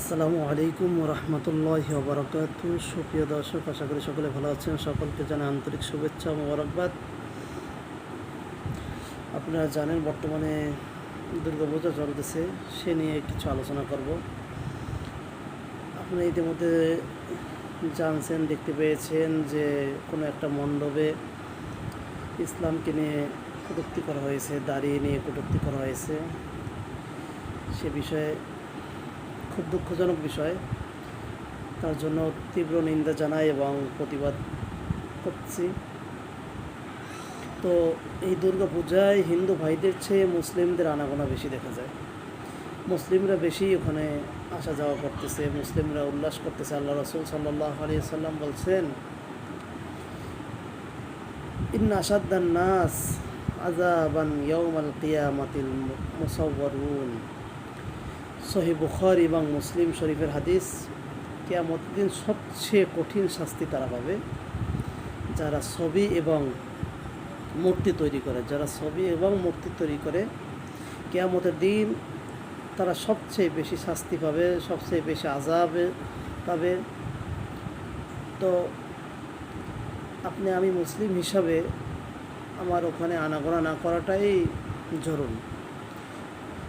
আসসালামু আলাইকুম রহমতুল্লাহি ওয়া বারাকাতুহু। সুপ্রিয় দর্শক, আশা করি সকলে ভালো আছেন। সকলকে জানাই আন্তরিক শুভেচ্ছা ও মোবারকবাদ। আপনারা জানেন বর্তমানে দুর্গাপূজা চলতেছে, সে নিয়ে কিছু আলোচনা করব। আপনারা ইতিমধ্যে জানছেন, দেখতে পেয়েছেন যে কোনো একটা মণ্ডপে ইসলামকে নিয়ে কটূক্তি করা হয়েছে, দাঁড়িয়ে নিয়ে কটূক্তি করা হয়েছে। সে বিষয়ে খুব দুঃখজনক বিষয়, তার জন্য তীব্র নিন্দা জানাই এবং প্রতিবাদ করছি। তো এই দুর্গাপূজায় হিন্দু ভাইদের চেয়ে মুসলিমদের আনাগোনা বেশি দেখা যায়। মুসলিমরা বেশি ওখানে আসা যাওয়া করতেছে, মুসলিমরা উল্লাস করতেছে। আল্লাহ রাসূল সাল্লাল্লাহু আলাইহি সাল্লাম বলছেন, ইন্না আশাদ্দান নাস আযাবান ইয়াউমাল কিয়ামাতিল মুসাওয়ারুন। সহিহ বুখারী এবং মুসলিম শরীফের হাদিস। কিয়ামতের দিন সবচেয়ে কঠিন শাস্তি তারা পাবে যারা ছবি এবং মূর্তি তৈরি করে। কিয়ামতের দিন তারা সবচেয়ে বেশি শাস্তি পাবে, সবচেয়ে বেশি আযাব পাবে। তো আমি মুসলিম হিসাবে আমার ওখানে আনাগোনা না করাটাই জরুরি।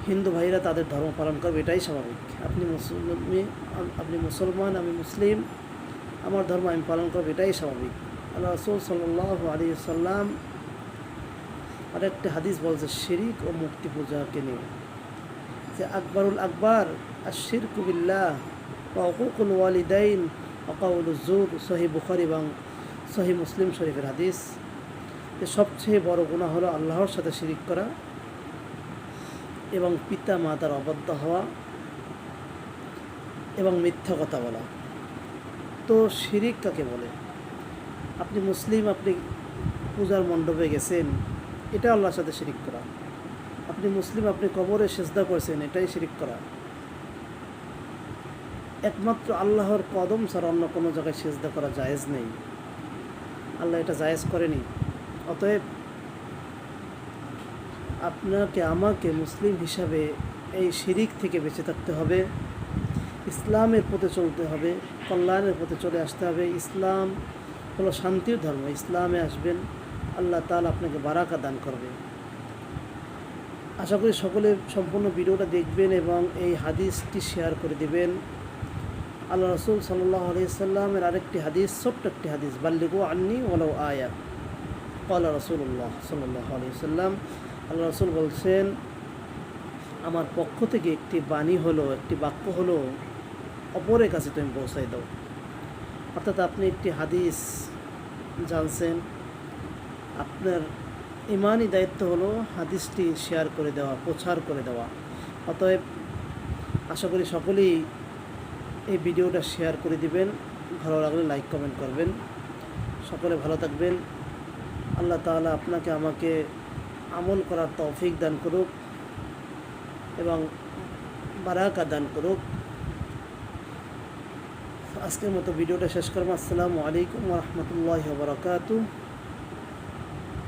হিন্দু ভাইরা তাদের ধর্ম পালন করবে, এটাই স্বাভাবিক। আপনি মুসলমান, আমি মুসলিম, আমার ধর্ম আমি পালন করব, এটাই স্বাভাবিক। আল্লাহ রাসূল সাল্লাল্লাহু আলাইহি সাল্লাম আরেকটি হাদিস বলছে শিরিক ও মূর্তি পূজাকে নিয়ে, যে আকবরুল আকবার আশ-শিরকু বিল্লাহ ওয়া উকুকুল ওয়ালিদাইন ওয়া কাউলুজ জুর। সহিহ বুখারী এবং সহিহ মুসলিম শরীফের হাদিস, যে সবচেয়ে বড় গুনাহ হলো আল্লাহর সাথে শিরিক করা এবং পিতা মাতার অবাধ্য হওয়া এবং মিথ্যা কথা বলা। তো শিরিক কাকে বলে? আপনি মুসলিম, আপনি পূজার মণ্ডপে গেছেন, এটা আল্লাহর সাথে শিরিক করা। আপনি মুসলিম, আপনি কবরে সেজদা করেছেন, এটাই শিরিক করা। একমাত্র আল্লাহর কদম ছাড়া অন্য কোনো জায়গায় সেজদা করা জায়েজ নেই, আল্লাহ এটা জায়েজ করেনি। অতএব আপনাকে আমাকে মুসলিম হিসাবে এই শিরিক থেকে বেঁচে থাকতে হবে, ইসলামের পথে চলতে হবে, কল্যাণের পথে চলে আসতে হবে। ইসলাম হলো শান্তির ধর্ম, ইসলামে আসবেন, আল্লাহ তাআলা আপনাকে বারাকা দান করবে। আশা করি সকলে সম্পূর্ণ ভিডিওটা দেখবেন এবং এই হাদিসটি শেয়ার করে দিবেন। আল্লাহ রাসূল সাল্লাল্লাহু আলাইহি সাল্লামের আরেকটি হাদিস, ছোট্ট একটি হাদিস, বাল্লিগু আন্নি ওয়ালাউ আয়া। ক্বালা রাসূলুল্লাহ সাল্লাল্লাহু আলাইহি সাল্লাম, আল্লাহ রাসূল বলছেন, আমার পক্ষ থেকে একটি বাণী হলো, একটি বাক্য হলো, অপরের কাছে তুমি পৌঁছাই দাও। অর্থাৎ আপনি একটি হাদিস জানছেন, আপনার ইমানি দায়িত্ব হলো হাদিসটি শেয়ার করে দেওয়া, প্রচার করে দেওয়া। অতএব আশা করি সকলেই এই ভিডিওটা শেয়ার করে দিবেন, ভালো লাগলে লাইক কমেন্ট করবেন। সকলে ভালো থাকবেন। আল্লাহ তাআলা আপনাকে আমাকে আমল করার তৌফিক দান করুক এবং বারাকা দান করুক। আজকের মতো ভিডিওটা শেষ করব। আসসালামু আলাইকুম ওয়া রাহমাতুল্লাহি ওয়া বারাকাতুহু।